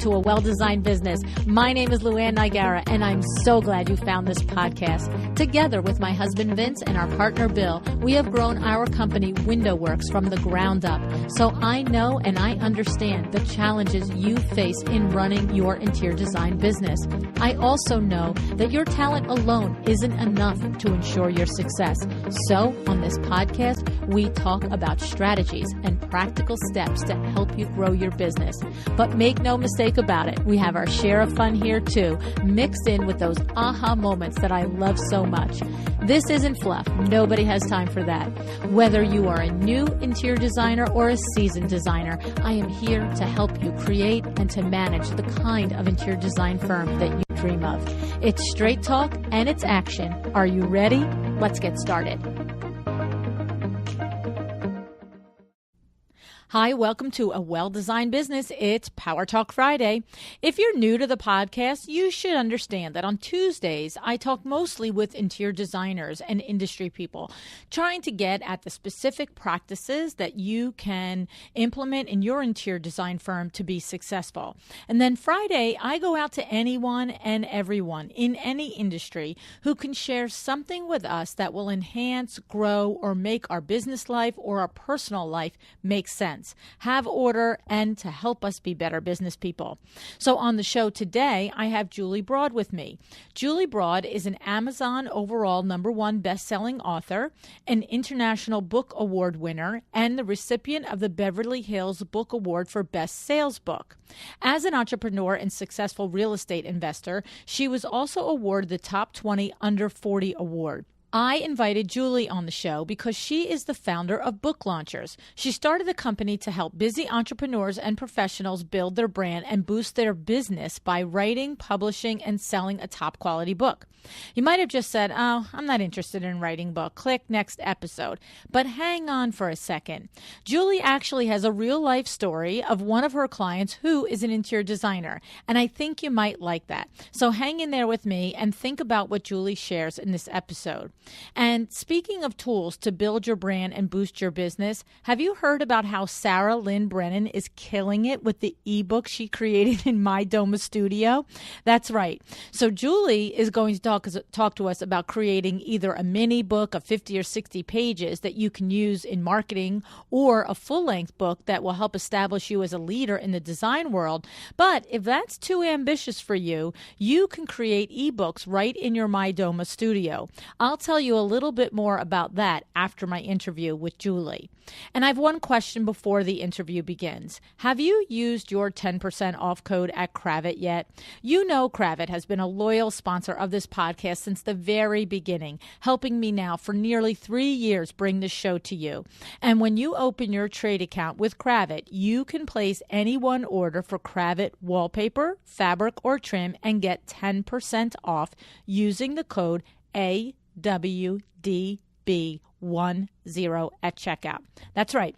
to A Well-Designed Business. My name is Luann Nigara, and I'm so glad you found this podcast. Together with my husband Vince and our partner Bill, we have grown our company WindowWorks from the ground up. So I know and I understand the challenges you face in running your interior design business. I also know that your talent alone isn't enough to ensure your success. So on this podcast, we talk about strategies and practical steps to help you grow your business. But make no mistake about it, we have our share of fun here too, mixed in with those aha moments that I love so much. This isn't fluff. Nobody has time for that. Whether you are a new interior designer or a seasoned designer, I am here to help you create and to manage the kind of interior design firm that you dream of. It's straight talk and it's action. Are you ready? Let's get started. Hi, welcome to A Well-Designed Business. It's Power Talk Friday. If you're new to the podcast, you should understand that on Tuesdays, I talk mostly with interior designers and industry people, trying to get at the specific practices that you can implement in your interior design firm to be successful. And then Friday, I go out to anyone and everyone in any industry who can share something with us that will enhance, grow, or make our business life or our personal life make sense, have order, and to help us be better business people. So on the show today, I have Julie Broad with me. Julie Broad is an Amazon overall #1 best-selling author, an International Book Award winner, and the recipient of the Beverly Hills Book Award for Best Sales Book. As an entrepreneur and successful real estate investor, she was also awarded the Top 20 Under 40 Award. I invited Julie on the show because she is the founder of Book Launchers. She started the company to help busy entrepreneurs and professionals build their brand and boost their business by writing, publishing, and selling a top quality book. You might have just said, "Oh, I'm not interested in writing a book. Click next episode." But hang on for a second. Julie actually has a real life story of one of her clients who is an interior designer, and I think you might like that. So hang in there with me and think about what Julie shares in this episode. And speaking of tools to build your brand and boost your business, have you heard about how Sarah Lynn Brennan is killing it with the ebook she created in My Doma Studio? That's right. So Julie is going to talk to us about creating either a mini book of 50 or 60 pages that you can use in marketing, or a full-length book that will help establish you as a leader in the design world. But if that's too ambitious for you, you can create ebooks right in your My Doma Studio. I'll tell you a little bit more about that after my interview with Julie. And I have one question before the interview begins. Have you used your 10% off code at Kravet yet? You know Kravet has been a loyal sponsor of this podcast since the very beginning, helping me now for nearly 3 years bring this show to you. And when you open your trade account with Kravet, you can place any one order for Kravet wallpaper, fabric, or trim and get 10% off using the code AWDB10 at checkout. That's right.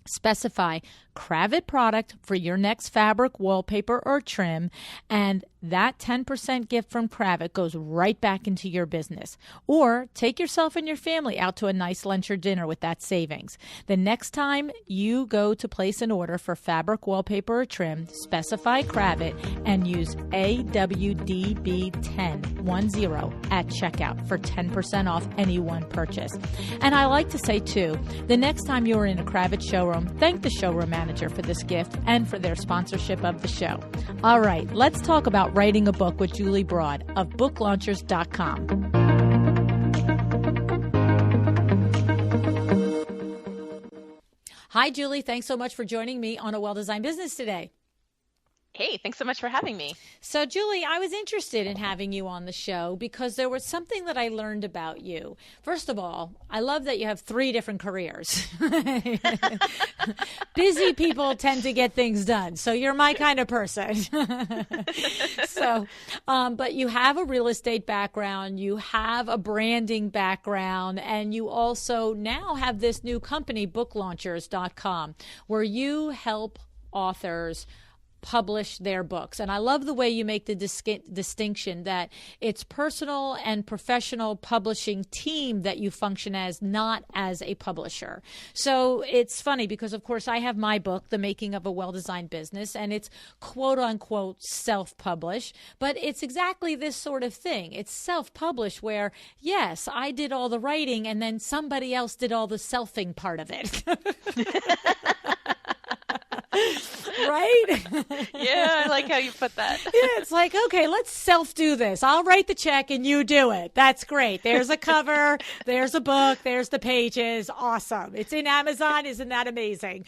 Specify Kravet product for your next fabric, wallpaper, or trim, and that 10% gift from Kravet goes right back into your business. Or take yourself and your family out to a nice lunch or dinner with that savings. The next time you go to place an order for fabric, wallpaper, or trim, specify Kravet and use AWDB10 at checkout for 10% off any one purchase. And I like to say, too, the next time you're in a Kravet showroom, thank the showroom manager for this gift and for their sponsorship of the show. All right, let's talk about writing a book with Julie Broad of booklaunchers.com. Hi, Julie. Thanks so much for joining me on A Well-Designed Business today. Hey, thanks so much for having me. So, Julie, I was interested in having you on the show because there was something that I learned about you. First of all, I love that you have 3 different careers. Busy people tend to get things done, so you're my kind of person. But you have a real estate background, you have a branding background, and you also now have this new company, booklaunchers.com, where you help authors publish their books. And I love the way you make the distinction that it's personal and professional publishing team that you function as, not as a publisher. So it's funny because, of course, I have my book, The Making of a Well-Designed Business, and it's quote unquote self-published, but it's exactly this sort of thing. It's self-published where, yes, I did all the writing and then somebody else did all the selfing part of it. Right? Yeah, I like how you put that. Yeah, it's like, okay, let's self-do this. I'll write the check and you do it. That's great. There's a cover. There's a book. There's the pages. Awesome. It's in Amazon. Isn't that amazing?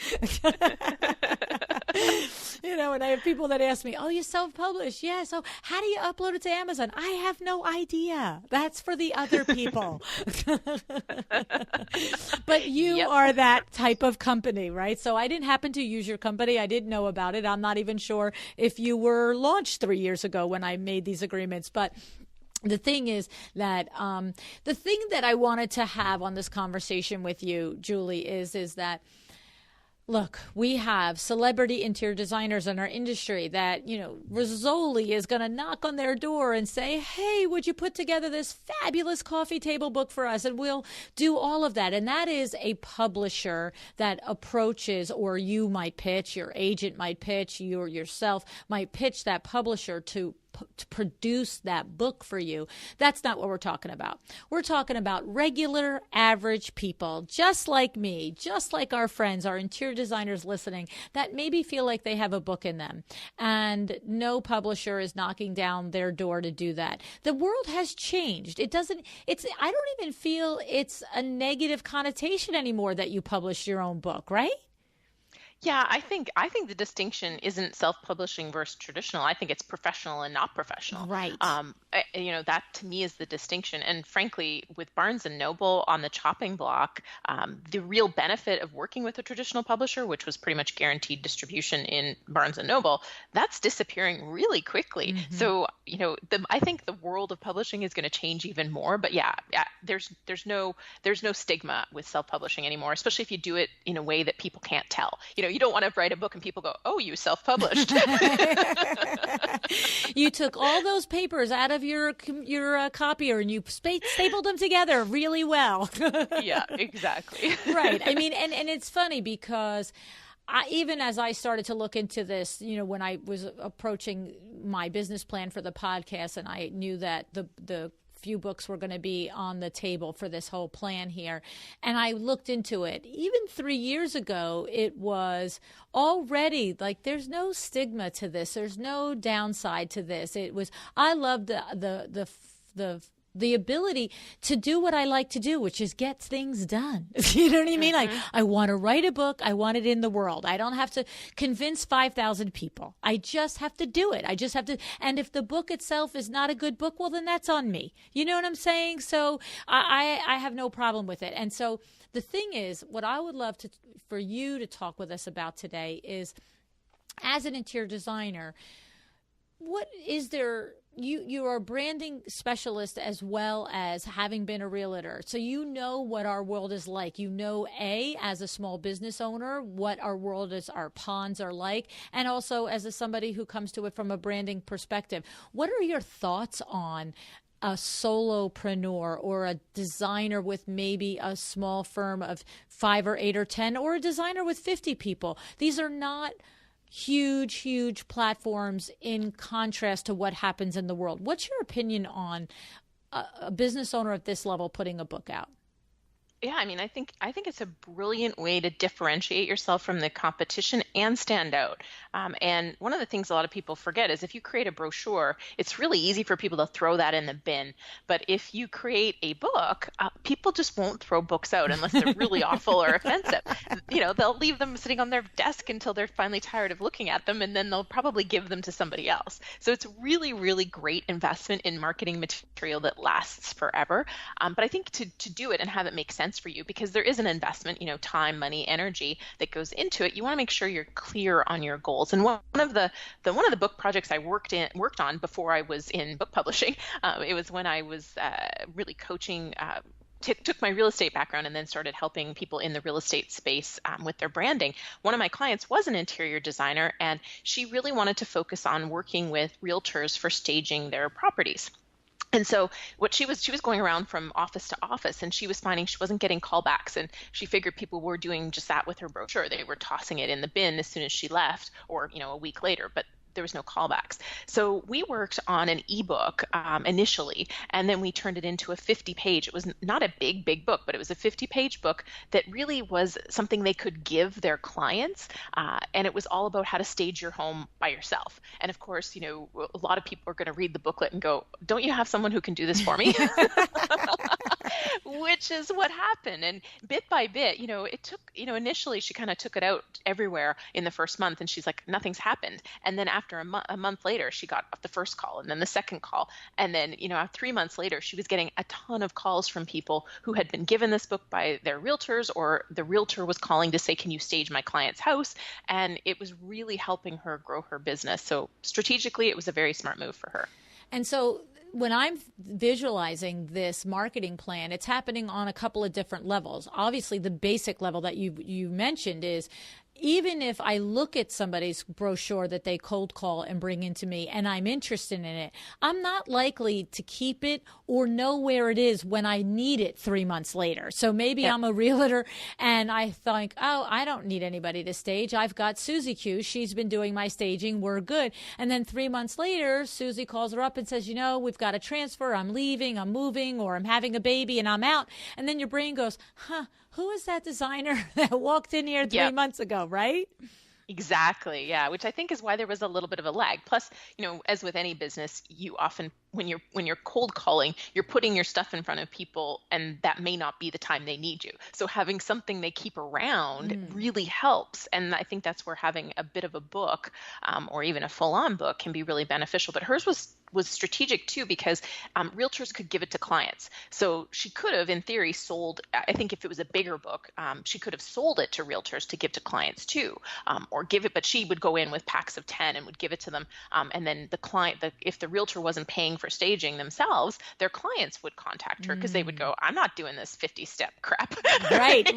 And I have people that ask me, oh, you self-publish? Yeah. So how do you upload it to Amazon? I have no idea. That's for the other people. But you are that type of company, right? So I didn't happen to use your company. I didn't know about it. I'm not even sure if you were launched 3 years ago when I made these agreements. But the thing is that the thing that I wanted to have on this conversation with you, Julie, is that, look, we have celebrity interior designers in our industry that, Rizzoli is going to knock on their door and say, hey, would you put together this fabulous coffee table book for us? And we'll do all of that. And that is a publisher that approaches, or you might pitch, your agent might pitch, you or yourself might pitch that publisher to produce that book for you. That's not what we're talking about. We're talking about regular, average people, just like me, just like our friends, our interior designers listening, that maybe feel like they have a book in them. And no publisher is knocking down their door to do that. The world has changed. I don't even feel it's a negative connotation anymore that you publish your own book, right? Yeah, I think the distinction isn't self-publishing versus traditional. I think it's professional and not professional. Right. That to me is the distinction. And frankly, with Barnes and Noble on the chopping block, the real benefit of working with a traditional publisher, which was pretty much guaranteed distribution in Barnes and Noble, that's disappearing really quickly. Mm-hmm. So, I think the world of publishing is going to change even more. But yeah, there's no stigma with self-publishing anymore, especially if you do it in a way that people can't tell. You don't want to write a book and people go, oh, you self-published. You took all those papers out of your copier and you stapled them together really well. Yeah, exactly. Right. I mean, and it's funny because even as I started to look into this, when I was approaching my business plan for the podcast, and I knew that the few books were going to be on the table for this whole plan here. And I looked into it. Even 3 years ago, it was already like, there's no stigma to this. There's no downside to this. I love the ability to do what I like to do, which is get things done. You know what I mean? Mm-hmm. Like, I want to write a book. I want it in the world. I don't have to convince 5,000 people. I just have to do it. I just have to. And if the book itself is not a good book, well, then that's on me. You know what I'm saying? So I have no problem with it. And so the thing is, what I would love for you to talk with us about today is, as an interior designer, what is there? You are a branding specialist as well as having been a realtor. So you know what our world is like. You know, as a small business owner, what our world is, our ponds are like. And also as somebody who comes to it from a branding perspective. What are your thoughts on a solopreneur or a designer with maybe a small firm of 5 or 8 or 10, or a designer with 50 people? These are not huge platforms in contrast to what happens in the world. What's your opinion on a business owner at this level putting a book out? Yeah, I mean, I think it's a brilliant way to differentiate yourself from the competition and stand out. And one of the things a lot of people forget is if you create a brochure, it's really easy for people to throw that in the bin. But if you create a book, people just won't throw books out unless they're really awful or offensive. They'll leave them sitting on their desk until they're finally tired of looking at them, and then they'll probably give them to somebody else. So it's really, really great investment in marketing material that lasts forever. But I think to do it and have it make sense for you, because there is an investment, time, money, energy that goes into it. You want to make sure you're clear on your goals. And one of the book projects I worked on before I was in book publishing, it was when I was really coaching took my real estate background and then started helping people in the real estate space with their branding. One of my clients was an interior designer, and she really wanted to focus on working with realtors for staging their properties. And so what she was going around from office to office, and she was finding she wasn't getting callbacks, and she figured people were doing just that with her brochure. They were tossing it in the bin as soon as she left, or a week later, but there was no callbacks. So we worked on an ebook initially, and then we turned it into a 50-page. It was not a big book, but it was a 50-page book that really was something they could give their clients, and it was all about how to stage your home by yourself. And of course, a lot of people are going to read the booklet and go, "Don't you have someone who can do this for me?" Which is what happened. And bit by bit, it took, initially she kind of took it out everywhere in the first month, and she's like, nothing's happened. And then after a month later, she got the first call, and then the second call. And then, 3 months later, she was getting a ton of calls from people who had been given this book by their realtors, or the realtor was calling to say, "Can you stage my client's house?" And it was really helping her grow her business. So strategically, it was a very smart move for her. And so when I'm visualizing this marketing plan, it's happening on a couple of different levels. Obviously, the basic level that you mentioned is, even if I look at somebody's brochure that they cold call and bring into me and I'm interested in it, I'm not likely to keep it or know where it is when I need it 3 months later. So maybe I'm a realtor and I think, oh, I don't need anybody to stage. I've got Susie Q. She's been doing my staging. We're good. And then 3 months later, Susie calls her up and says, we've got a transfer. I'm leaving, I'm moving, or I'm having a baby and I'm out. And then your brain goes, who is that designer that walked in here 3 months ago, right? Exactly. Yeah. Which I think is why there was a little bit of a lag. Plus, as with any business, you often, when you're cold calling, you're putting your stuff in front of people, and that may not be the time they need you. So having something they keep around really helps. And I think that's where having a bit of a book, or even a full-on book, can be really beneficial. But hers was strategic too, because realtors could give it to clients. So she could have, in theory, sold, I think if it was a bigger book, she could have sold it to realtors to give to clients too, or give it, but she would go in with packs of 10 and would give it to them. And then the client, if the realtor wasn't paying for staging themselves, their clients would contact her, because they would go, "I'm not doing this 50-step crap." Right.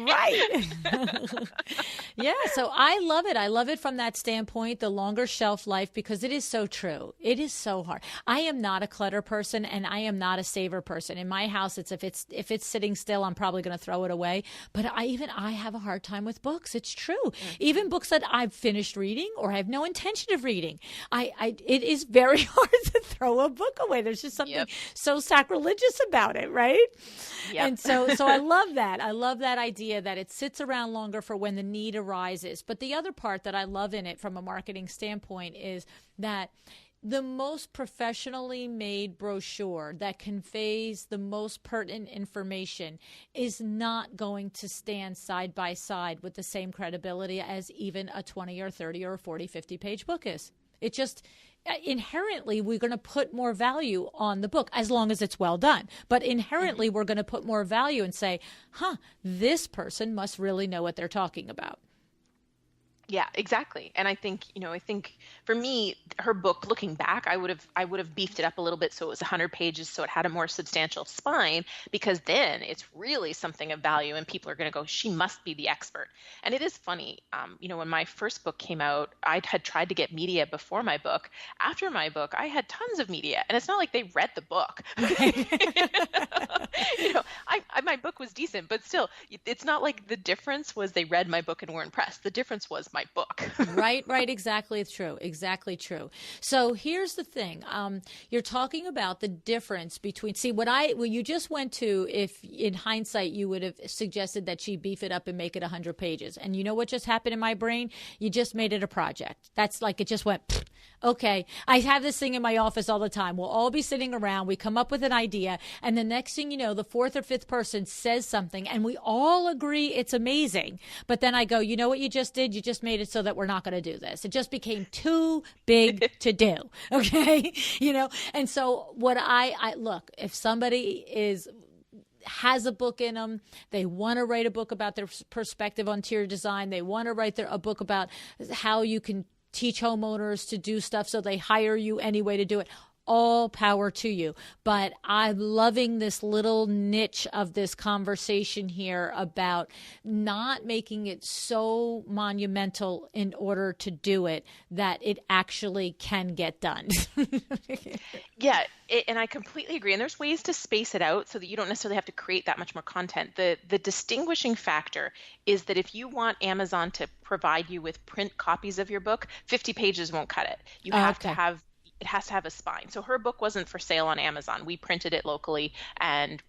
Yeah. So I love it. I love it from that standpoint, the longer shelf life, because it is so true. It is so hard. I am not a clutter person, and I am not a saver person. In my house, if it's sitting still, I'm probably going to throw it away. But I have a hard time with books. It's true. Mm-hmm. Even books that I've finished reading or I have no intention of reading, it is very hard to throw a book away. There's just something so sacrilegious about it, right? Yep. And so I love that. I love that idea that it sits around longer for when the need arises. But the other part that I love in it from a marketing standpoint is that the most professionally made brochure that conveys the most pertinent information is not going to stand side by side with the same credibility as even a 20 or 30 or 40, 50-page book is. It just inherently, we're going to put more value on the book as long as it's well done. But inherently, we're going to put more value and say, this person must really know what they're talking about. Yeah, exactly. And I think for me, her book, looking back, I would have beefed it up a little bit so it was 100 pages, so it had a more substantial spine, because then it's really something of value, and people are going to go, "She must be the expert." And it is funny, when my first book came out, I had tried to get media before my book. After my book, I had tons of media, and it's not like they read the book. My book was decent, but still, it's not like the difference was they read my book and were impressed. The difference was my book. Right. Exactly true. Exactly true. So here's the thing. You're talking about the difference between, when you just went to, if in hindsight, you would have suggested that she beef it up and make it 100 pages. And you know what just happened in my brain? You just made it a project. That's like, it just went, okay. I have this thing in my office all the time. We'll all be sitting around. We come up with an idea. And the next thing you know, the fourth or fifth person says something and we all agree it's amazing. But then I go, you know what you just did? You just made it so that we're not going to do this. It just became too big to do. Okay. And so what I look, if somebody has a book in them, they want to write a book about their perspective on interior design. They want to write a book about how you can teach homeowners to do stuff, so they hire you anyway to do it. all power to you. But I'm loving this little niche of this conversation here about not making it so monumental in order to do it that it actually can get done. Yeah, and I completely agree. And there's ways to space it out so that you don't necessarily have to create that much more content. The distinguishing factor is that if you want Amazon to provide you with print copies of your book, 50 pages won't cut it. You have to have it has to have a spine. So her book wasn't for sale on Amazon. We printed it locally and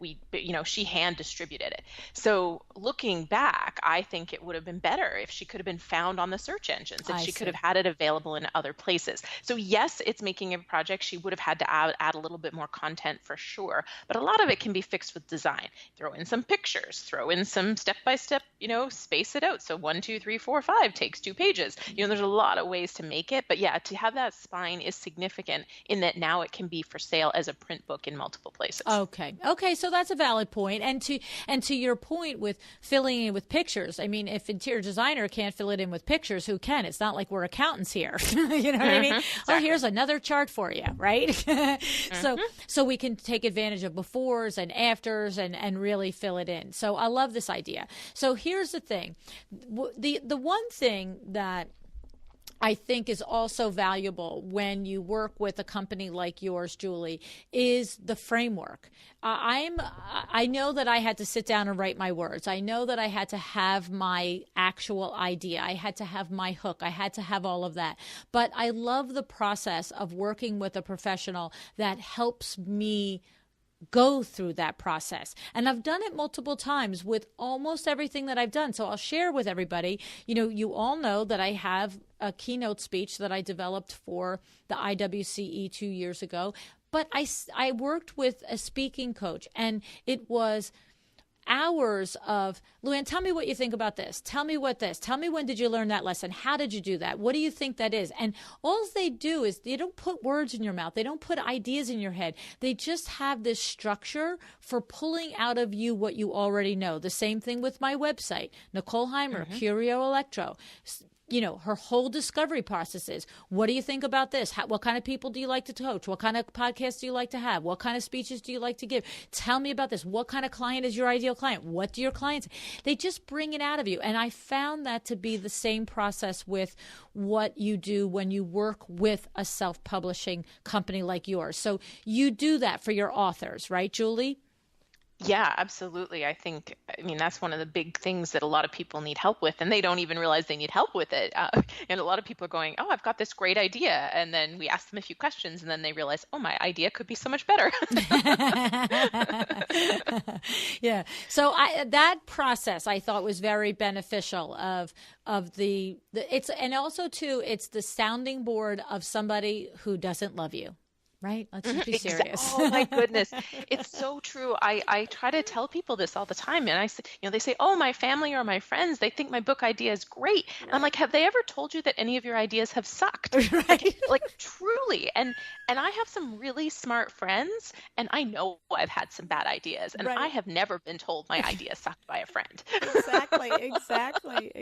she hand distributed it. So looking back, I think it would have been better if she could have been found on the search engines, if she could have had it available in other places. So yes, it's making a project. She would have had to add a little bit more content for sure, but a lot of it can be fixed with design. Throw in some pictures, throw in some step-by-step, space it out. So 1, 2, 3, 4, 5 takes 2 pages. There's a lot of ways to make it, but yeah, to have that spine is significant in that now it can be for sale as a print book in multiple places. Okay, so that's a valid point. And to your point with filling in with pictures, I mean, if interior designer can't fill it in with pictures, who can? It's not like we're accountants here. You know what I mean? Exactly. Oh, here's another chart for you, right? So we can take advantage of befores and afters and really fill it in. So I love this idea. So here's the thing. The one thing that I think is also valuable when you work with a company like yours, Julie, is the framework. I know that I had to sit down and write my words. I know that I had to have my actual idea. I had to have my hook. I had to have all of that. But I love the process of working with a professional that helps me go through that process. And I've done it multiple times with almost everything that I've done. So I'll share with everybody, you all know that I have a keynote speech that I developed for the IWCE 2 years ago. But I worked with a speaking coach, and it was hours of, Luann, tell me what you think about this. Tell me when did you learn that lesson? How did you do that? What do you think that is? And all they do is they don't put words in your mouth. They don't put ideas in your head. They just have this structure for pulling out of you what you already know. The same thing with my website, Nicole Heimer, Curio Electro. Her whole discovery process is, what do you think about this? What kind of people do you like to coach? What kind of podcasts do you like to have? What kind of speeches do you like to give? Tell me about this. What kind of client is your ideal client? What do your clients? They just bring it out of you. And I found that to be the same process with what you do when you work with a self-publishing company like yours. So you do that for your authors, right, Julie? Yeah, absolutely. I mean, that's one of the big things that a lot of people need help with, and they don't even realize they need help with it. And a lot of people are going, oh, I've got this great idea. And then we ask them a few questions, and then they realize, oh, my idea could be so much better. Yeah. So that process I thought was very beneficial of it's, and also too, it's the sounding board of somebody who doesn't love you. Right? Let's just be serious. Oh my goodness. It's so true. I try to tell people this all the time. And I say, they say, oh, my family or my friends, they think my book idea is great. And I'm like, have they ever told you that any of your ideas have sucked? Right. Like truly. And I have some really smart friends, and I know I've had some bad ideas, and I have never been told my idea sucked by a friend. Exactly.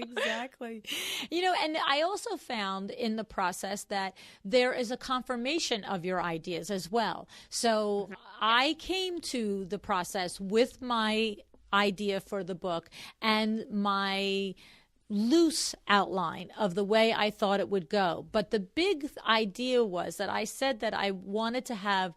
And I also found in the process that there is a confirmation of your ideas as well. So I came to the process with my idea for the book and my loose outline of the way I thought it would go. But the big idea was that I said that I wanted to have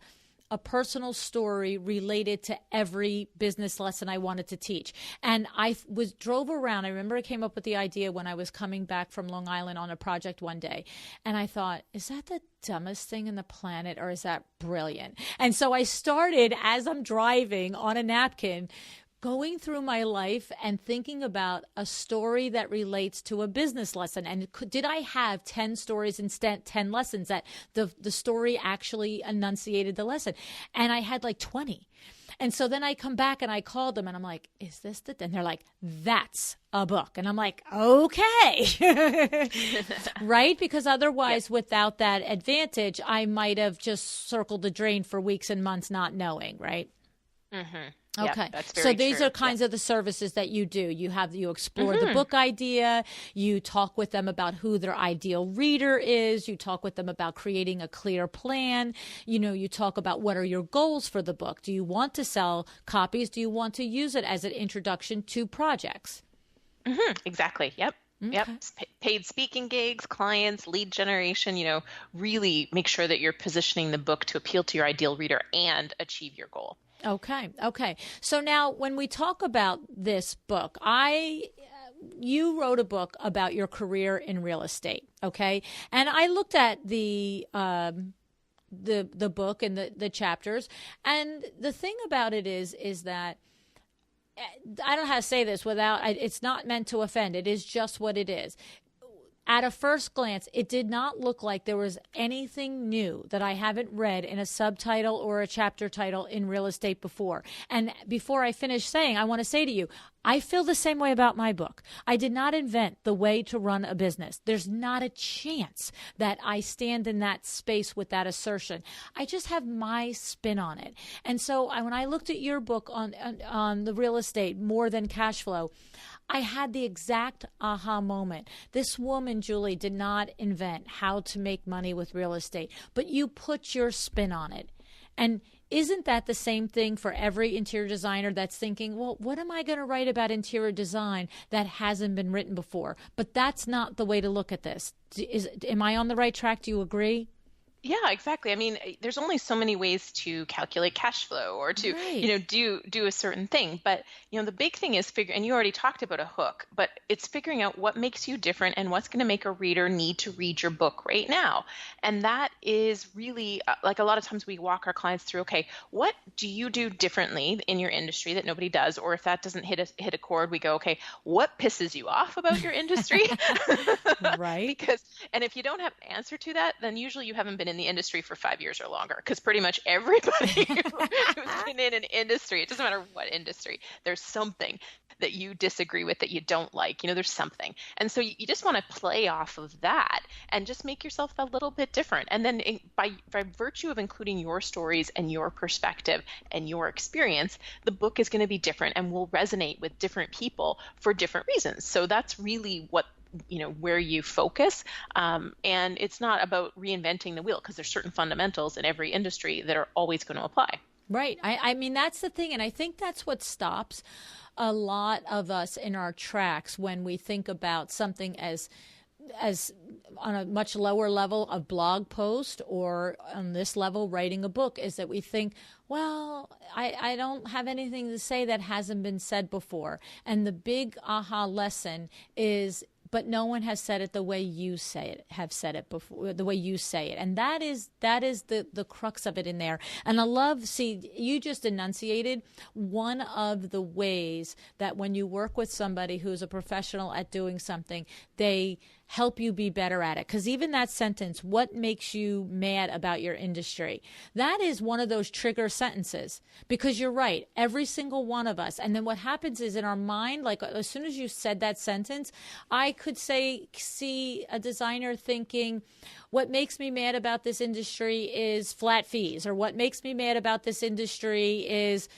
a personal story related to every business lesson I wanted to teach. And I drove around. I remember I came up with the idea when I was coming back from Long Island on a project one day. And I thought, is that the dumbest thing in the planet, or is that brilliant? And so I started, as I'm driving on a napkin, going through my life and thinking about a story that relates to a business lesson. And did I have 10 stories instead, 10 lessons that the story actually enunciated the lesson? And I had like 20. And so then I come back and I called them and I'm like, is this the, and they're like, that's a book. And I'm like, okay. Right? Because otherwise, without that advantage, I might have just circled the drain for weeks and months not knowing, right? Mm-hmm. Okay. Yep, that's very So these true. are kinds of the services that you do. You explore the book idea, you talk with them about who their ideal reader is, you talk with them about creating a clear plan, you talk about what are your goals for the book. Do you want to sell copies? Do you want to use it as an introduction to projects? Exactly. Yep. Okay. Yep. Paid speaking gigs, clients, lead generation, really make sure that you're positioning the book to appeal to your ideal reader and achieve your goal. Okay. Okay. So now when we talk about this book, you wrote a book about your career in real estate. Okay. And I looked at the book and the chapters. And the thing about it is that I don't know how to say this it's not meant to offend. It is just what it is. At a first glance, it did not look like there was anything new that I haven't read in a subtitle or a chapter title in real estate before. And before I finish saying, I want to say to you, I feel the same way about my book. I did not invent the way to run a business. There's not a chance that I stand in that space with that assertion. I just have my spin on it. And so when I looked at your book on the real estate, More Than Cash Flow, I had the exact aha moment. This woman, Julie, did not invent how to make money with real estate, but you put your spin on it. And isn't that the same thing for every interior designer that's thinking, well, what am I going to write about interior design that hasn't been written before? But that's not the way to look at this. Am I on the right track? Do you agree? Yeah, exactly. I mean, there's only so many ways to calculate cash flow or to, Right. do a certain thing. But, the big thing is and you already talked about a hook, but it's figuring out what makes you different and what's going to make a reader need to read your book right now. And that is really like a lot of times we walk our clients through, okay, what do you do differently in your industry that nobody does? Or if that doesn't hit a chord, we go, okay, what pisses you off about your industry? Right. And if you don't have an answer to that, then usually you haven't been in the industry for 5 years or longer, because pretty much everybody who's been in an industry, it doesn't matter what industry, there's something that you disagree with, that you don't like, there's something. And so you just want to play off of that and just make yourself a little bit different. And then by virtue of including your stories and your perspective and your experience, the book is going to be different and will resonate with different people for different reasons. So that's really what where you focus. And it's not about reinventing the wheel, because there's certain fundamentals in every industry that are always going to apply. Right. I mean, that's the thing. And I think that's what stops a lot of us in our tracks when we think about something as on a much lower level of blog post, or on this level writing a book, is that we think, well, I don't have anything to say that hasn't been said before. And the big aha lesson is, but no one has said it the way you have said it before, the way you say it. And that is the crux of it in there. And I love, you just enunciated one of the ways that when you work with somebody who's a professional at doing something, they help you be better at it. Because even that sentence, what makes you mad about your industry? That is one of those trigger sentences, because you're right, every single one of us. And then what happens is in our mind, like as soon as you said that sentence, I could see a designer thinking, what makes me mad about this industry is flat fees, or what makes me mad about this industry is,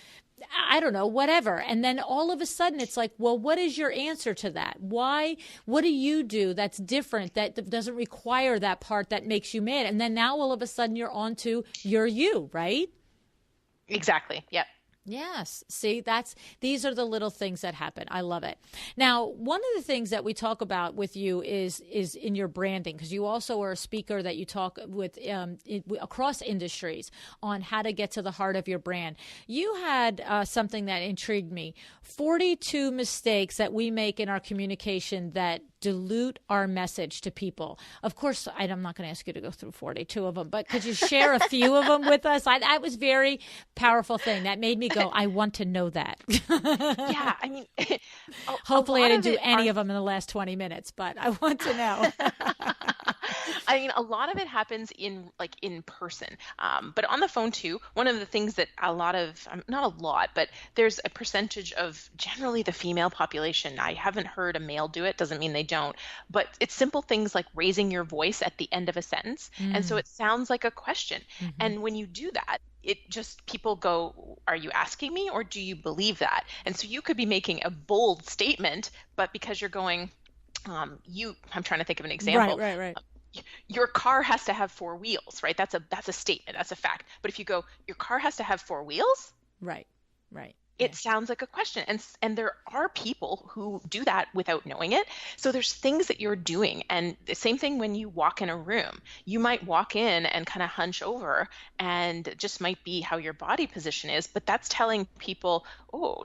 I don't know, whatever. And then all of a sudden it's like, well, what is your answer to that? Why? What do you do that's different, that doesn't require that part that makes you mad? And then now all of a sudden you're on to you, right? Exactly. Yep. Yes. See, these are the little things that happen. I love it. Now, one of the things that we talk about with you is in your branding, because you also are a speaker that you talk with across industries on how to get to the heart of your brand. You had something that intrigued me: 42 mistakes that we make in our communication that dilute our message to people. Of course, I'm not going to ask you to go through 42 of them, but could you share a few of them with us? That was very powerful thing that made me go, I want to know that. Yeah, I mean, hopefully I didn't do any of them in the last 20 minutes, but I want to know. I mean, a lot of it happens in person, but on the phone too. One of the things that a lot of, not a lot, but there's a percentage of generally the female population. I haven't heard a male do it. Doesn't mean they don't, but it's simple things like raising your voice at the end of a sentence, and so it sounds like a question. And when you do that, it just people go, are you asking me or do you believe that? And so you could be making a bold statement, but because you're going, I'm trying to think of an example. Right. Your car has to have four wheels, right? That's a statement, that's a fact. But if you go, your car has to have four wheels, Right. it sounds like a question. And there are people who do that without knowing it. So there's things that you're doing. And the same thing when you walk in a room. You might walk in and kind of hunch over, and it just might be how your body position is, but that's telling people, oh,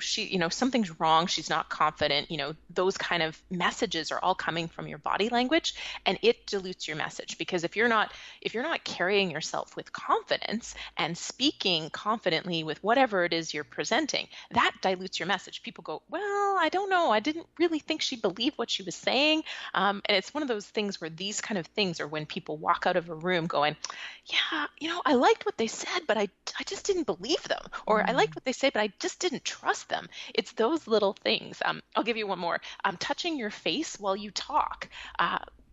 something's wrong, she's not confident. Those kind of messages are all coming from your body language, and it dilutes your message. Because if you're not carrying yourself with confidence and speaking confidently with whatever it is you're presenting, that dilutes your message. People go, well, I don't know, I didn't really think she believed what she was saying. And it's one of those things where these kind of things are when people walk out of a room going, yeah, I liked what they said, but I just didn't believe them. Or I liked what they said, but I just didn't trust them. It's those little things. I'll give you one more. Touching your face while you talk.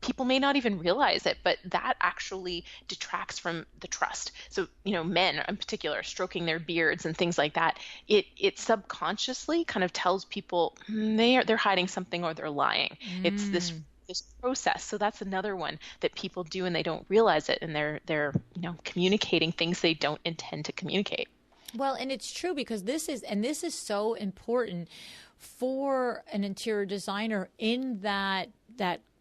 People may not even realize it, but that actually detracts from the trust. So, men in particular, stroking their beards and things like that, it subconsciously kind of tells people they're hiding something or they're lying. It's this process. So that's another one that people do and they don't realize it, and they're communicating things they don't intend to communicate. Well, and it's true, because this is so important for an interior designer in that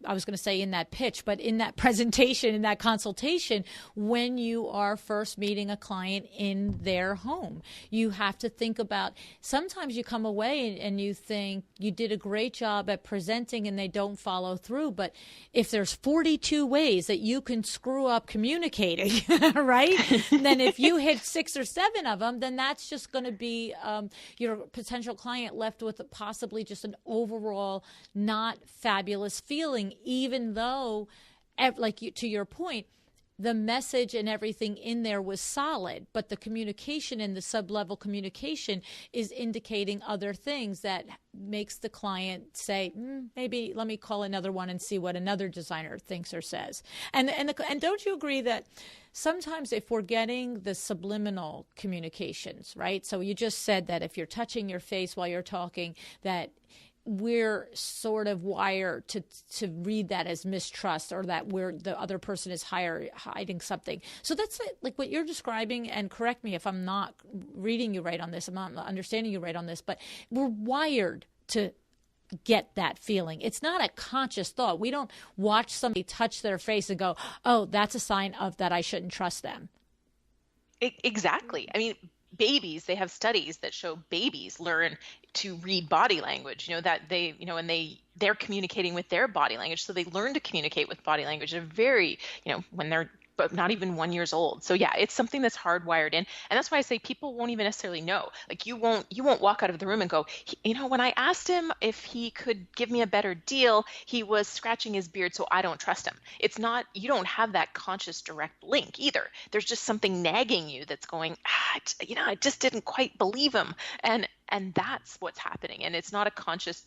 I was going to say in that pitch, but in that presentation, in that consultation, when you are first meeting a client in their home. You have to think about, sometimes you come away and you think you did a great job at presenting and they don't follow through. But if there's 42 ways that you can screw up communicating, right? Then if you hit 6 or 7 of them, then that's just going to be your potential client left with possibly just an overall not fabulous feeling, even though, to your point, the message and everything in there was solid, but the communication and the sub-level communication is indicating other things that makes the client say, maybe let me call another one and see what another designer thinks or says. And don't you agree that sometimes if we're getting the subliminal communications, right? So you just said that if you're touching your face while you're talking, that we're sort of wired to read that as mistrust, or that the other person is hiding something. So that's like what you're describing, and correct me if I'm not reading you right on this, I'm not understanding you right on this, but we're wired to get that feeling. It's not a conscious thought. We don't watch somebody touch their face and go, oh, that's a sign of that I shouldn't trust them. Exactly. I mean, babies, they have studies that show babies learn to read body language, that they, and they're communicating with their body language. So they learn to communicate with body language at a very, when they're but not even 1 year old. So yeah, it's something that's hardwired in. And that's why I say people won't even necessarily know. Like you won't walk out of the room and go, when I asked him if he could give me a better deal, he was scratching his beard, so I don't trust him. It's not, you don't have that conscious direct link either. There's just something nagging you that's going, I just didn't quite believe him. And that's what's happening. And it's not a conscious,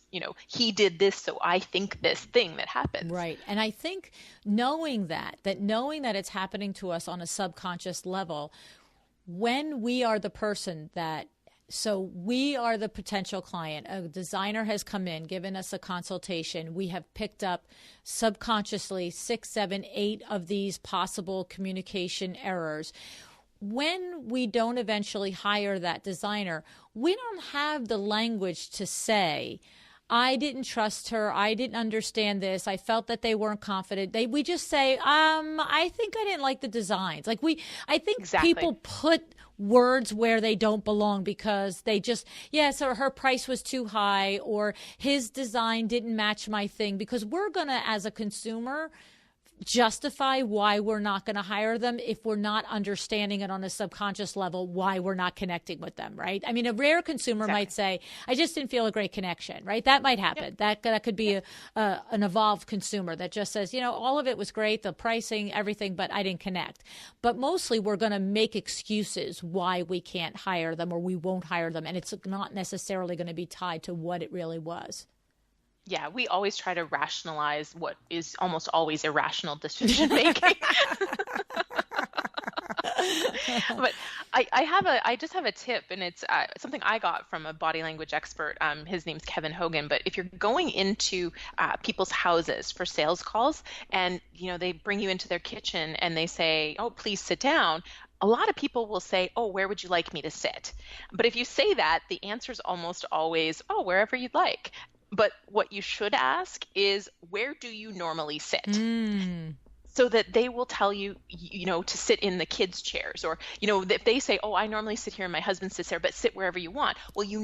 he did this, so I think this thing that happens. Right. And I think knowing that it's happening to us on a subconscious level, when we are the person so we are the potential client. A designer has come in, given us a consultation. We have picked up subconsciously 6, 7, 8 of these possible communication errors. When we don't eventually hire that designer, we don't have the language to say, I didn't trust her, I didn't understand this, I felt that they weren't confident. We just say, I think I didn't like the designs. I think Exactly. People put words where they don't belong because they just, so her price was too high, or his design didn't match my thing, because we're going to, as a consumer, justify why we're not going to hire them if we're not understanding it on a subconscious level, why we're not connecting with them, right? I mean, a rare consumer might say, I just didn't feel a great connection, right? That might happen. That could be an evolved consumer that just says, all of it was great, the pricing, everything, but I didn't connect. But mostly we're going to make excuses why we can't hire them or we won't hire them. And it's not necessarily going to be tied to what it really was. Yeah, we always try to rationalize what is almost always irrational decision making. But I just have a tip, and it's something I got from a body language expert. His name's Kevin Hogan. But if you're going into people's houses for sales calls, and they bring you into their kitchen and they say, "Oh, please sit down," a lot of people will say, "Oh, where would you like me to sit?" But if you say that, the answer is almost always, "Oh, wherever you'd like." But what you should ask is, where do you normally sit? So that they will tell you, to sit in the kids' chairs, or, if they say, "Oh, I normally sit here and my husband sits there, but sit wherever you want." Well, you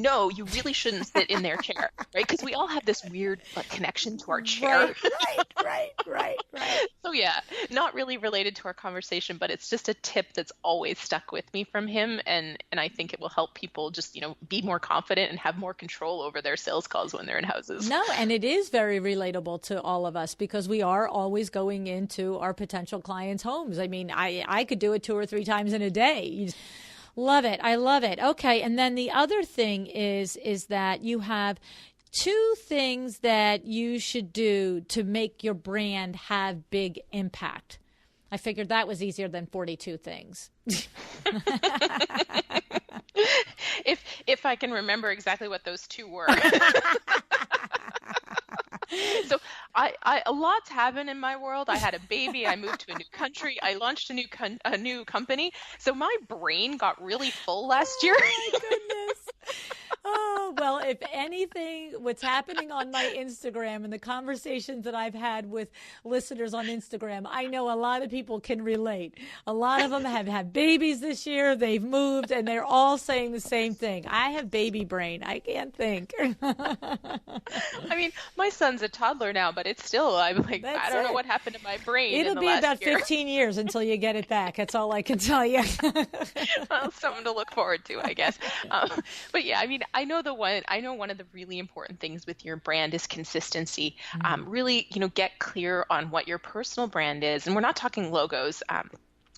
really shouldn't sit in their chair, right? Because we all have this weird connection to our chair. Right. So yeah, not really related to our conversation, but it's just a tip that's always stuck with me from him. And I think it will help people just, be more confident and have more control over their sales calls when they're in houses. No, and it is very relatable to all of us because we are always going into our potential clients' homes. I mean, I could do it 2 or 3 times in a day. Love it. I love it. Okay. And then the other thing is that you have 2 things that you should do to make your brand have big impact. I figured that was easier than 42 things. If I can remember exactly what those 2 were. So a lot's happened in my world. I had a baby. I moved to a new country. I launched a new company. So my brain got really full last year. Oh my goodness. Oh, well, if anything, what's happening on my Instagram and the conversations that I've had with listeners on Instagram, I know a lot of people can relate. A lot of them have had babies this year. They've moved, and they're all saying the same thing. I have baby brain. I can't think. I mean, my son's a toddler now, but it's still, I'm like, I don't know what happened to my brain. It'll be about 15 years until you get it back. That's all I can tell you. Well, something to look forward to, I guess. But yeah, I mean, I know one of the really important things with your brand is consistency. Really, get clear on what your personal brand is. And we're not talking logos,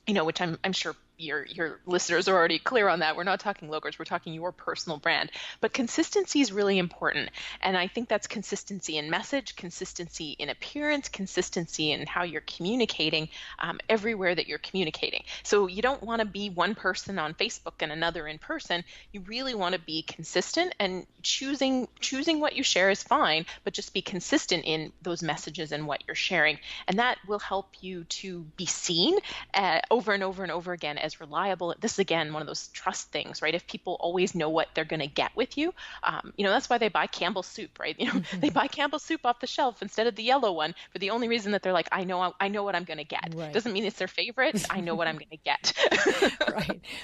which I'm sure your listeners are already clear on that. We're not talking logos, we're talking your personal brand. But consistency is really important. And I think that's consistency in message, consistency in appearance, consistency in how you're communicating everywhere that you're communicating. So you don't want to be one person on Facebook and another in person. You really want to be consistent, and choosing what you share is fine, but just be consistent in those messages and what you're sharing. And that will help you to be seen over and over and over again as reliable. This is, again, one of those trust things, right? If people always know what they're going to get with you, that's why they buy Campbell's soup, right? They buy Campbell's soup off the shelf instead of the yellow one for the only reason that they're like, I know what I'm going to get. Right. Doesn't mean it's their favorite. I know what I'm going to get.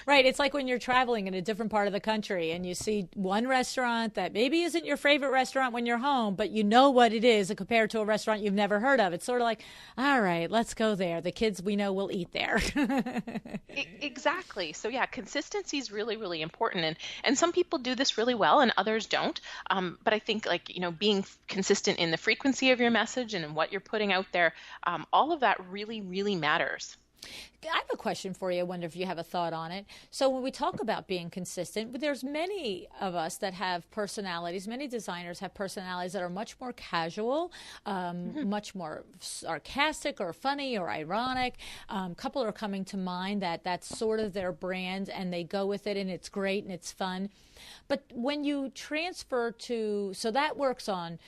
Right. It's like when you're traveling in a different part of the country and you see one restaurant that maybe isn't your favorite restaurant when you're home, but you know what it is compared to a restaurant you've never heard of. It's sort of like, all right, let's go there. The kids we know will eat there. Exactly. So yeah, consistency is really, really important. And some people do this really well and others don't. But I think being consistent in the frequency of your message and in what you're putting out there, all of that really, really matters. I have a question for you. I wonder if you have a thought on it. So when we talk about being consistent, there's many of us that have personalities. Many designers have personalities that are much more casual, much more sarcastic or funny or ironic. A couple are coming to mind that's sort of their brand, and they go with it, and it's great and it's fun. But when you transfer so that works on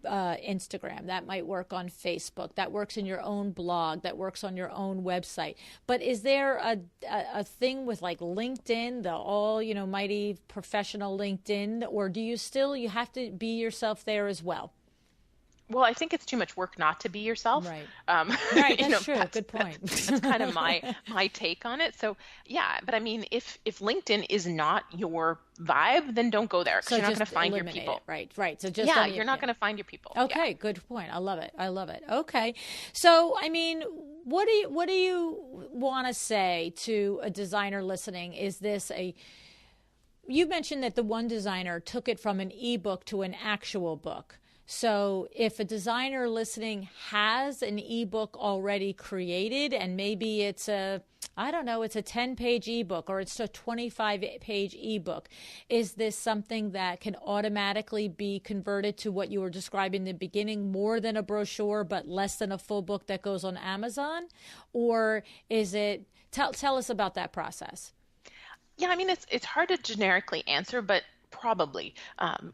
Instagram, that might work on Facebook, that works in your own blog, that works on your own website. But is there a thing with like LinkedIn, the all mighty professional LinkedIn, or do you have to be yourself there as well? Well, I think it's too much work not to be yourself. Right. Um, Right. you That's know, true. Good point. that's kind of my take on it. So yeah, but I mean, if LinkedIn is not your vibe, then don't go there because So you're not just going to find your eliminate people. it. Right. Right. So just Yeah, don't you're not going to find your people. Yeah. Okay, good point. I love it. I love it. Okay. So, I mean, what do you want to say to a designer listening? Is this you mentioned that the one designer took it from an ebook to an actual book. So if a designer listening has an ebook already created and maybe it's I don't know, it's a 10-page ebook or it's a 25-page ebook, is this something that can automatically be converted to what you were describing in the beginning, more than a brochure but less than a full book that goes on Amazon? Or is it, tell us about that process. Yeah, I mean, it's hard to generically answer, but probably.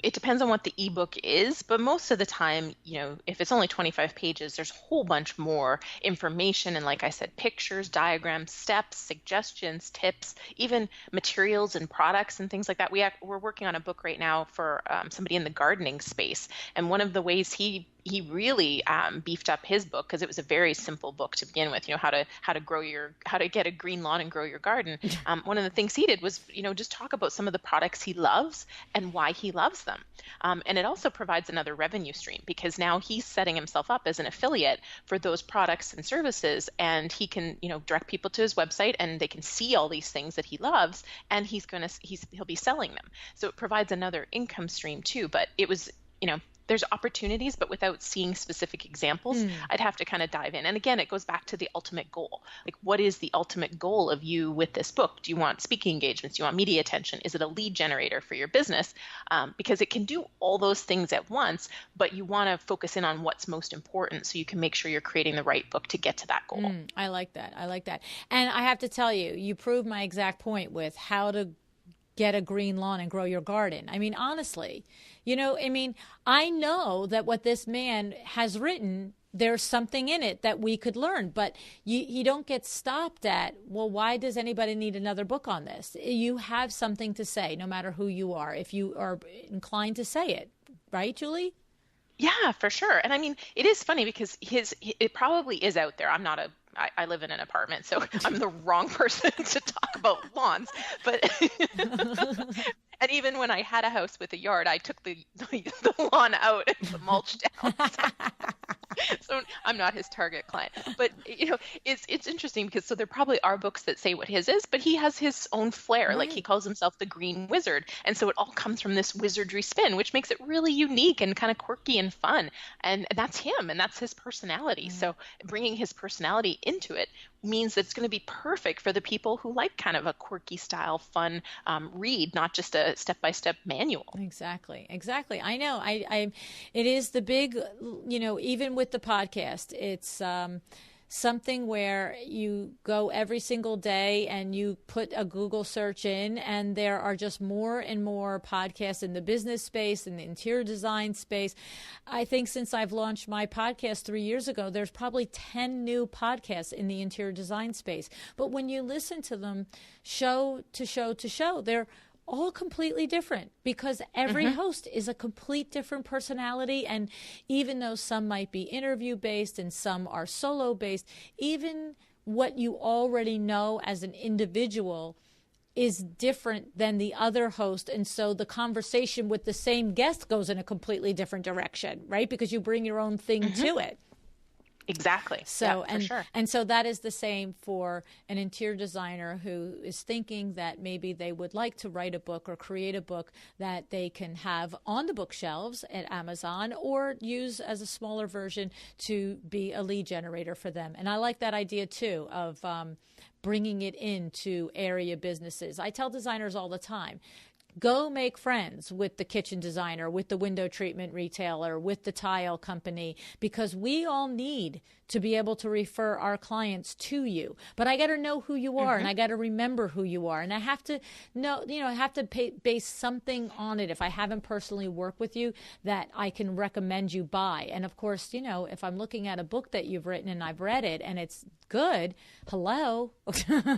It depends on what the ebook is, but most of the time, if it's only 25 pages, there's a whole bunch more information. And like I said, pictures, diagrams, steps, suggestions, tips, even materials and products and things like that. We're working on a book right now for somebody in the gardening space. And one of the ways he really beefed up his book, because it was a very simple book to begin with, how to get a green lawn and grow your garden. One of the things he did was, just talk about some of the products he loves and why he loves them. And it also provides another revenue stream because now he's setting himself up as an affiliate for those products and services, and he can, direct people to his website and they can see all these things that he loves, and he'll be selling them. So it provides another income stream too. But it was, there's opportunities, but without seeing specific examples, I'd have to kind of dive in. And again, it goes back to the ultimate goal. Like, what is the ultimate goal of you with this book? Do you want speaking engagements? Do you want media attention? Is it a lead generator for your business? Because it can do all those things at once, but you want to focus in on what's most important so you can make sure you're creating the right book to get to that goal. I like that. I like that. And I have to tell you, you proved my exact point with how to get a green lawn and grow your garden. I mean, honestly, I know that what this man has written, there's something in it that we could learn, but you don't get stopped at, well, why does anybody need another book on this? You have something to say, no matter who you are, if you are inclined to say it. Right, Julie? Yeah, for sure. And I mean, it is funny because it probably is out there. I live in an apartment, so I'm the wrong person to talk about lawns. But and even when I had a house with a yard, I took the lawn out and the mulch down. So I'm not his target client. But it's interesting because there probably are books that say what his is, but he has his own flair. Right. Like he calls himself the Green Wizard, and so it all comes from this wizardry spin, which makes it really unique and kind of quirky and fun. And that's him, and that's his personality. So bringing his personality into it means that it's going to be perfect for the people who like kind of a quirky style, fun read, not just a step-by-step manual. Exactly. I know. It is the big, even with the podcast, it's something where you go every single day and you put a Google search in, and there are just more and more podcasts in the business space, in the interior design space. I think since I've launched my podcast 3 years ago, there's probably 10 new podcasts in the interior design space. But when you listen to them show to show to show, they're all completely different because every host is a complete different personality. And even though some might be interview based and some are solo based, even what you already know as an individual is different than the other host. And so the conversation with the same guest goes in a completely different direction, right? Because you bring your own thing to it. Exactly. So, yeah, for sure. And so that is the same for an interior designer who is thinking that maybe they would like to write a book or create a book that they can have on the bookshelves at Amazon or use as a smaller version to be a lead generator for them. And I like that idea too of bringing it into area businesses. I tell designers all the time, go make friends with the kitchen designer, with the window treatment retailer, with the tile company, because we all need to be able to refer our clients to you. But I got to know who you are, and I got to remember who you are. And I have to know, I have to base something on it if I haven't personally worked with you that I can recommend you buy. And of course, if I'm looking at a book that you've written and I've read it and it's good, hello,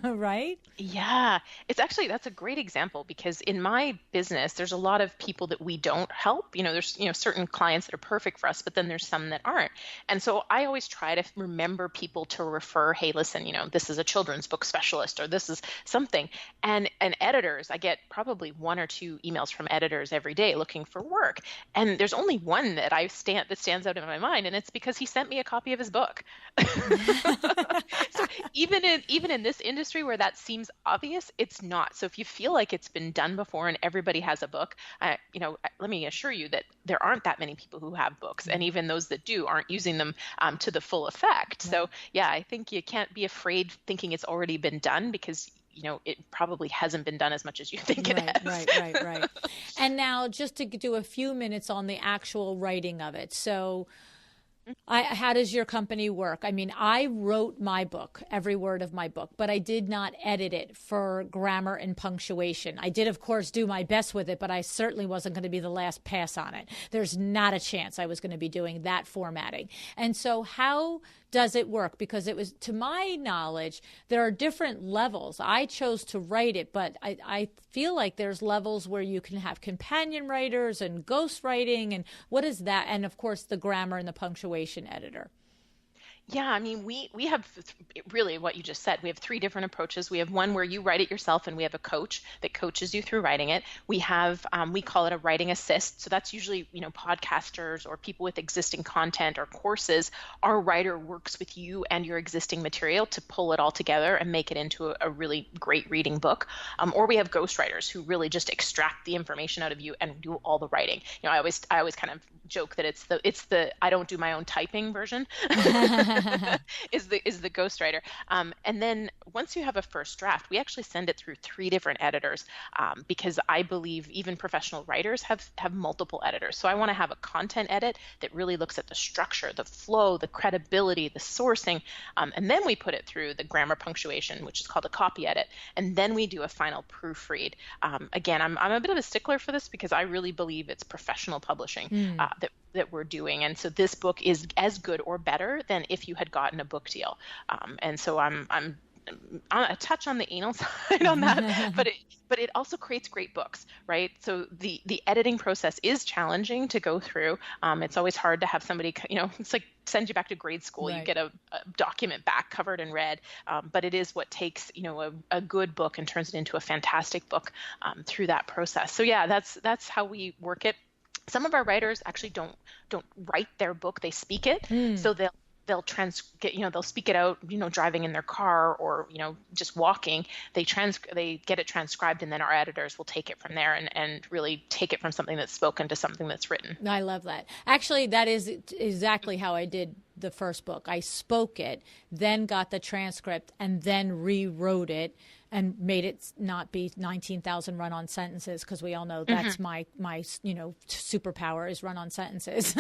right? Yeah, that's a great example because in my my business, there's a lot of people that we don't help. There's, certain clients that are perfect for us, but then there's some that aren't. And so I always try to remember people to refer, hey, listen, this is a children's book specialist, or this is something. And editors, I get probably 1 or 2 emails from editors every day looking for work. And there's only one that that stands out in my mind, and it's because he sent me a copy of his book. So even in this industry where that seems obvious, it's not. So if you feel like it's been done before and everybody has a book, let me assure you that there aren't that many people who have books, and even those that do aren't using them to the full effect. Right. So yeah, I think you can't be afraid thinking it's already been done, because it probably hasn't been done as much as you think it has. Right. And now just to do a few minutes on the actual writing of it. So how does your company work? I mean, I wrote my book, every word of my book, but I did not edit it for grammar and punctuation. I did, of course, do my best with it, but I certainly wasn't going to be the last pass on it. There's not a chance I was going to be doing that formatting. And so how does it work? Because it was, to my knowledge, there are different levels. I chose to write it, but I feel like there's levels where you can have companion writers and ghost writing, and what is that? And of course, the grammar and the punctuation editor. Yeah, I mean, we have really what you just said. We have 3 different approaches. We have one where you write it yourself, and we have a coach that coaches you through writing it. We have, we call it a writing assist. So that's usually, podcasters or people with existing content or courses. Our writer works with you and your existing material to pull it all together and make it into a really great reading book. Or we have ghostwriters who really just extract the information out of you and do all the writing. I always kind of joke that it's the I don't do my own typing version. is the ghostwriter. And then once you have a first draft, we actually send it through 3 different editors, because I believe even professional writers have multiple editors. So I want to have a content edit that really looks at the structure, the flow, the credibility, the sourcing, and then we put it through the grammar punctuation, which is called a copy edit, and then we do a final proofread. Again, I'm a bit of a stickler for this because I really believe it's professional publishing that we're doing. And so this book is as good or better than if you had gotten a book deal. And so I'm a touch on the anal side on that, but it also creates great books, right? So the editing process is challenging to go through. It's always hard to have somebody, it's like send you back to grade school. Right. You get a document back covered in red, but it is what takes, a good book and turns it into a fantastic book through that process. So yeah, that's how we work it. Some of our writers actually don't write their book; they speak it. So they'll they'll speak it out, driving in their car or just walking. They get it transcribed, and then our editors will take it from there and really take it from something that's spoken to something that's written. I love that. Actually, that is exactly how I did the first book. I spoke it, then got the transcript, and then rewrote it and made it not be 19,000 run-on sentences, because we all know that's my superpower is run-on sentences.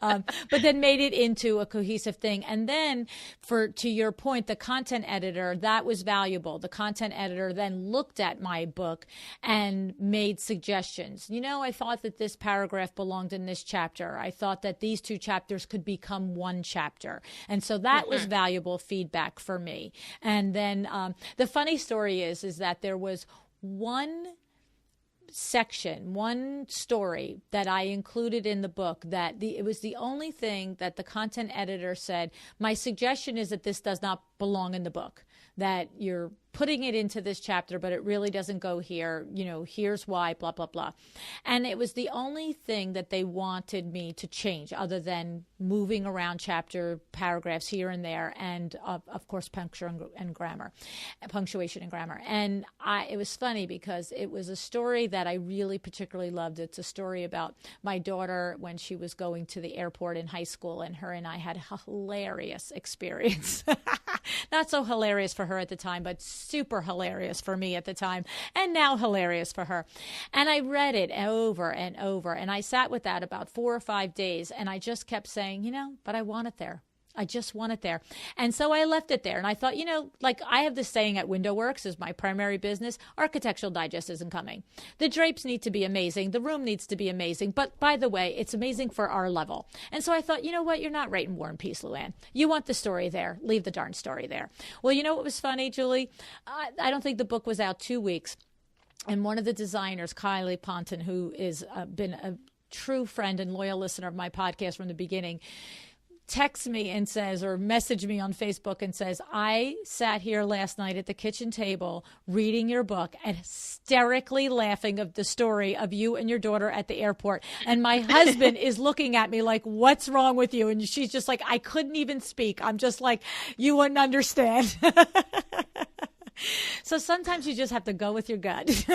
But then made it into a cohesive thing. And then, to your point, the content editor, that was valuable. The content editor then looked at my book and made suggestions. I thought that this paragraph belonged in this chapter. I thought that these 2 chapters could become 1 chapter. And so that was valuable feedback for me. And then the funny story is that there was one story that I included in the book that it was the only thing that the content editor said, my suggestion is that this does not belong in the book, that you're putting it into this chapter, but it really doesn't go here. Here's why, blah, blah, blah. And it was the only thing that they wanted me to change, other than moving around chapter paragraphs here and there, and of course, punctuation and grammar. And it was funny because it was a story that I really particularly loved. It's a story about my daughter when she was going to the airport in high school, and her and I had a hilarious experience. Not so hilarious for her at the time, but super hilarious for me at the time, and now hilarious for her. And I read it over and over, and I sat with that about 4 or 5 days, and I just kept saying, but I want it there. I just want it there. And so I left it there. And I thought, like I have this saying at Window Works is my primary business, Architectural Digest isn't coming. The drapes need to be amazing. The room needs to be amazing. But by the way, it's amazing for our level. And so I thought, you know what? You're not writing War and Peace, Luann. You want the story there. Leave the darn story there. Well, you know what was funny, Julie? I don't think the book was out 2 weeks. And one of the designers, Kylie Ponton, who is been a true friend and loyal listener of my podcast from the beginning, texts me and says, or message me on Facebook and says, I sat here last night at the kitchen table reading your book and hysterically laughing of the story of you and your daughter at the airport. And my husband is looking at me like, what's wrong with you? And she's just like, I couldn't even speak. I'm just like, you wouldn't understand. So sometimes you just have to go with your gut.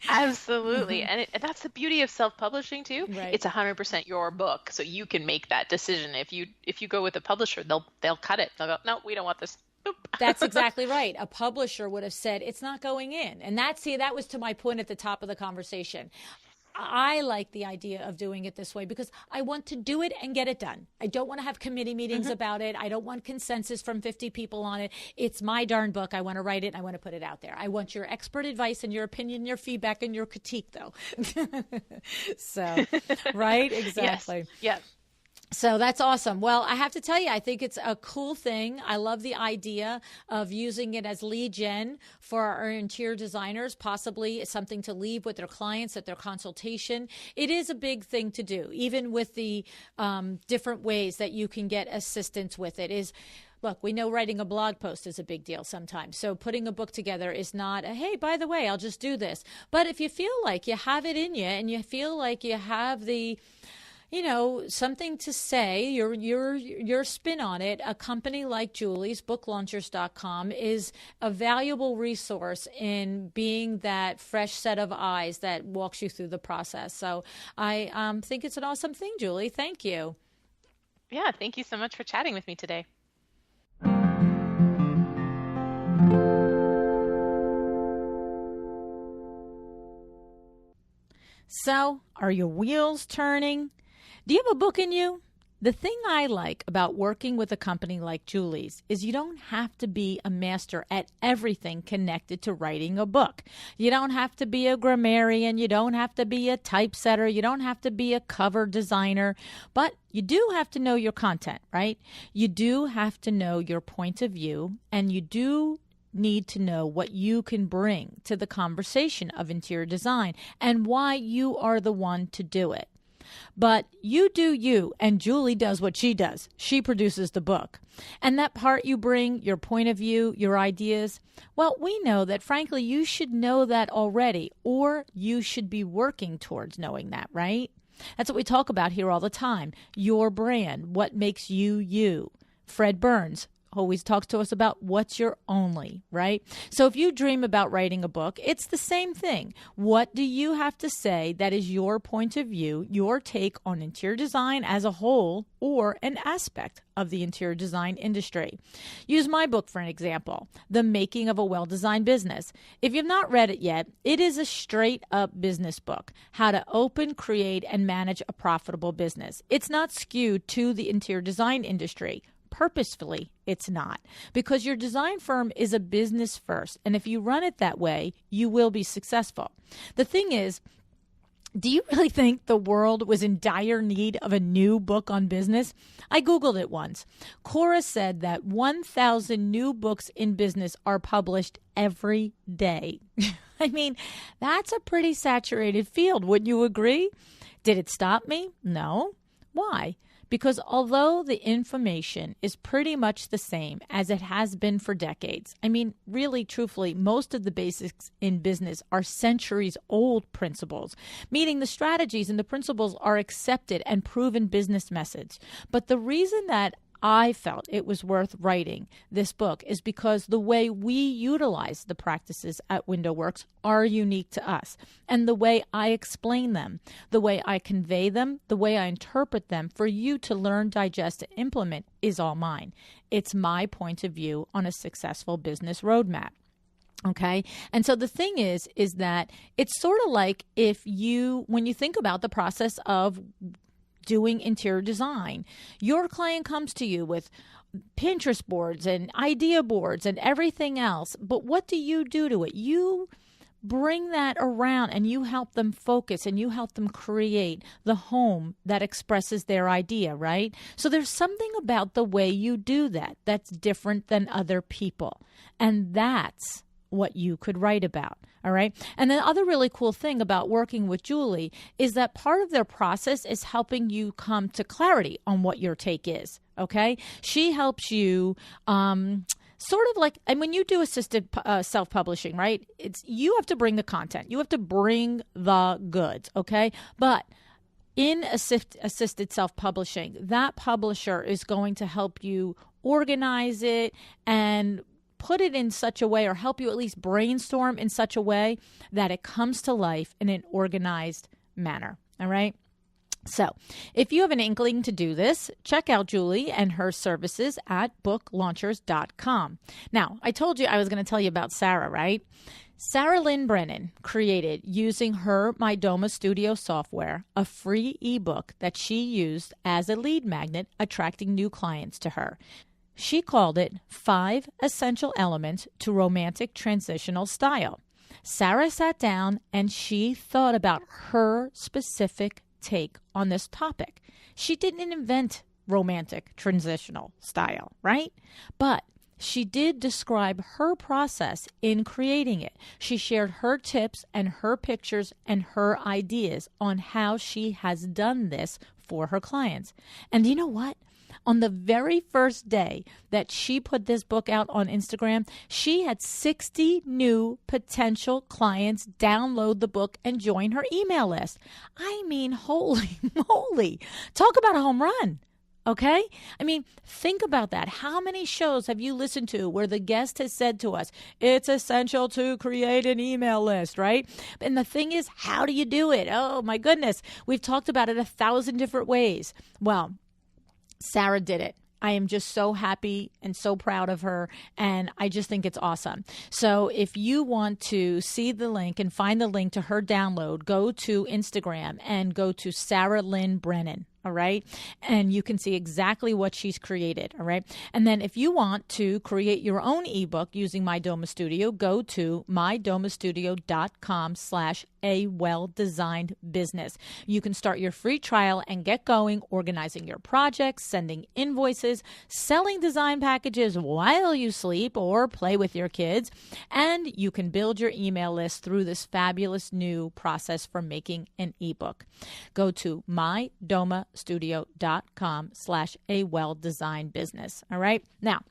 Absolutely. And that's the beauty of self-publishing too. Right. It's 100% your book. So you can make that decision. If you go with a publisher, they'll cut it. They'll go, no, we don't want this. Boop. That's exactly right. A publisher would have said, it's not going in. And that was to my point at the top of the conversation. I like the idea of doing it this way because I want to do it and get it done. I don't want to have committee meetings about it. I don't want consensus from 50 people on it. It's my darn book. I want to write it and I want to put it out there. I want your expert advice and your opinion, your feedback, and your critique, though. So, right? Exactly. Yes. So that's awesome. Well, I have to tell you, I think it's a cool thing. I love the idea of using it as lead gen for our interior designers, possibly something to leave with their clients at their consultation. It is a big thing to do, even with the different ways that you can get assistance with it. Look, we know writing a blog post is a big deal sometimes. So putting a book together is not hey, by the way, I'll just do this. But if you feel like you have it in you and you feel like you have the something to say, your spin on it, a company like Julie's, booklaunchers.com, is a valuable resource in being that fresh set of eyes that walks you through the process. So I think it's an awesome thing, Julie. Thank you. Yeah, thank you so much for chatting with me today. So, are your wheels turning? Do you have a book in you? The thing I like about working with a company like Julie's is you don't have to be a master at everything connected to writing a book. You don't have to be a grammarian. You don't have to be a typesetter. You don't have to be a cover designer. But you do have to know your content, right? You do have to know your point of view, and you do need to know what you can bring to the conversation of interior design and why you are the one to do it. But you do you, and Julie does what she does. She produces the book. And that part you bring, your point of view, your ideas, well, we know that, frankly, you should know that already, or you should be working towards knowing that, right? That's what we talk about here all the time. Your brand, what makes you you. Fred Burns always talks to us about what's your only, right? So if you dream about writing a book, it's the same thing. What do you have to say that is your point of view, your take on interior design as a whole or an aspect of the interior design industry? Use my book for an example, The Making of a Well-Designed Business. If you've not read it yet, it is a straight-up business book, how to open, create, and manage a profitable business. It's not skewed to the interior design industry. Purposefully, it's not, because your design firm is a business first. And if you run it that way, you will be successful. The thing is, do you really think the world was in dire need of a new book on business? I Googled it once. Quora said that 1,000 new books in business are published every day. I mean, that's a pretty saturated field. Wouldn't you agree? Did it stop me? No. Why? Because although the information is pretty much the same as it has been for decades, I mean, really, truthfully, most of the basics in business are centuries-old principles, meaning the strategies and the principles are accepted and proven business methods. But the reason that I felt it was worth writing this book is because the way we utilize the practices at WindowWorks are unique to us. And the way I explain them, the way I convey them, the way I interpret them for you to learn, digest, and implement is all mine. It's my point of view on a successful business roadmap. Okay. And so the thing is that it's sort of like when you think about the process of doing interior design, your client comes to you with Pinterest boards and idea boards and everything else. But what do you do to it? You bring that around and you help them focus and you help them create the home that expresses their idea, right? So there's something about the way you do that that's different than other people. And that's what you could write about. All right. And the other really cool thing about working with Julie is that part of their process is helping you come to clarity on what your take is. Okay. She helps you, sort of like, and when you do assisted self-publishing, right, you have to bring the content. You have to bring the goods. Okay. But in assisted self-publishing, that publisher is going to help you organize it and put it in such a way, or help you at least brainstorm in such a way that it comes to life in an organized manner. All right. So if you have an inkling to do this, check out Julie and her services at booklaunchers.com. Now, I told you I was going to tell you about Sarah, right? Sarah Lynn Brennan created, using her Mydoma Studio software, a free ebook that she used as a lead magnet, attracting new clients to her. She called it 5 Essential Elements to Romantic Transitional Style. Sarah sat down and she thought about her specific take on this topic. She didn't invent romantic transitional style, right? But she did describe her process in creating it. She shared her tips and her pictures and her ideas on how she has done this for her clients. And you know what? On the very first day that she put this book out on Instagram, she had 60 new potential clients download the book and join her email list. I mean, holy moly. Talk about a home run. Okay? I mean, think about that. How many shows have you listened to where the guest has said to us, it's essential to create an email list, right? And the thing is, how do you do it? Oh, my goodness. We've talked about it 1,000 different ways. Well, Sarah did it. I am just so happy and so proud of her, and I just think it's awesome. So if you want to see the link and find the link to her download, go to Instagram and go to Sarah Lynn Brennan. All right. And you can see exactly what she's created. All right. And then if you want to create your own ebook using Mydoma Studio, go to mydomastudio.com/awelldesignedbusiness. You can start your free trial and get going, organizing your projects, sending invoices, selling design packages while you sleep or play with your kids. And you can build your email list through this fabulous new process for making an ebook. Go to mydomastudio.com/awelldesignedbusiness. All right. Now,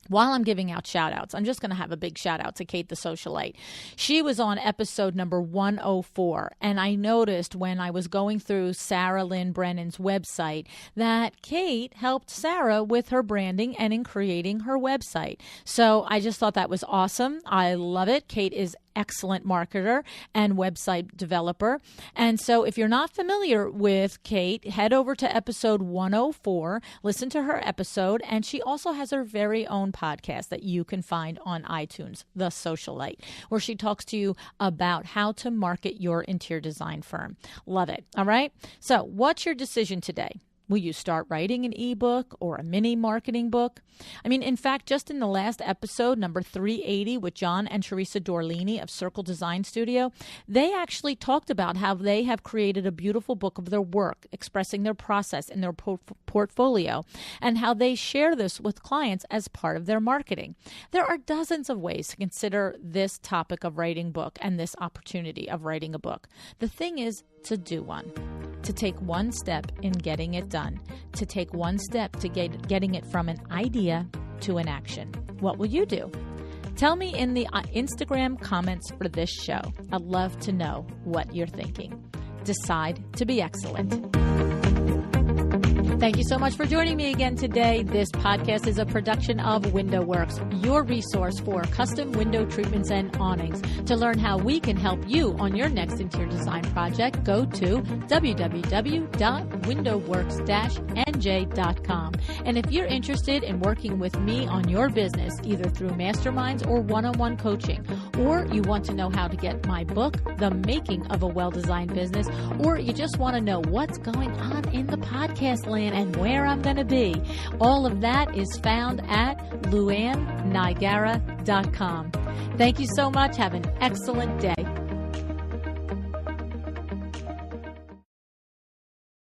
while I'm giving out shout outs, I'm just going to have a big shout out to Kate the Socialite. She was on episode number 104. And I noticed when I was going through Sarah Lynn Brennan's website that Kate helped Sarah with her branding and in creating her website. So I just thought that was awesome. I love it. Kate is excellent marketer and website developer. And so if you're not familiar with Kate, head over to episode 104, listen to her episode, and she also has her very own podcast that you can find on iTunes, The Socialite, where she talks to you about how to market your interior design firm. Love it. All right. So what's your decision today? Will you start writing an ebook or a mini marketing book? I mean, in fact, just in the last episode, number 380, with John and Teresa Dorlini of Circle Design Studio, they actually talked about how they have created a beautiful book of their work, expressing their process in their portfolio, and how they share this with clients as part of their marketing. There are dozens of ways to consider this topic of writing book and this opportunity of writing a book. The thing is to do one, to take one step in getting it done, to take one step to getting it from an idea to an action. What will you do? Tell me in the Instagram comments for this show. I'd love to know what you're thinking. Decide to be excellent. Thank you so much for joining me again today. This podcast is a production of WindowWorks, your resource for custom window treatments and awnings. To learn how we can help you on your next interior design project, go to www.windowworks-nj.com. And if you're interested in working with me on your business, either through masterminds or one-on-one coaching, or you want to know how to get my book, The Making of a Well-Designed Business, or you just want to know what's going on in the podcast land and where I'm going to be, all of that is found at luannigara.com. Thank you so much. Have an excellent day.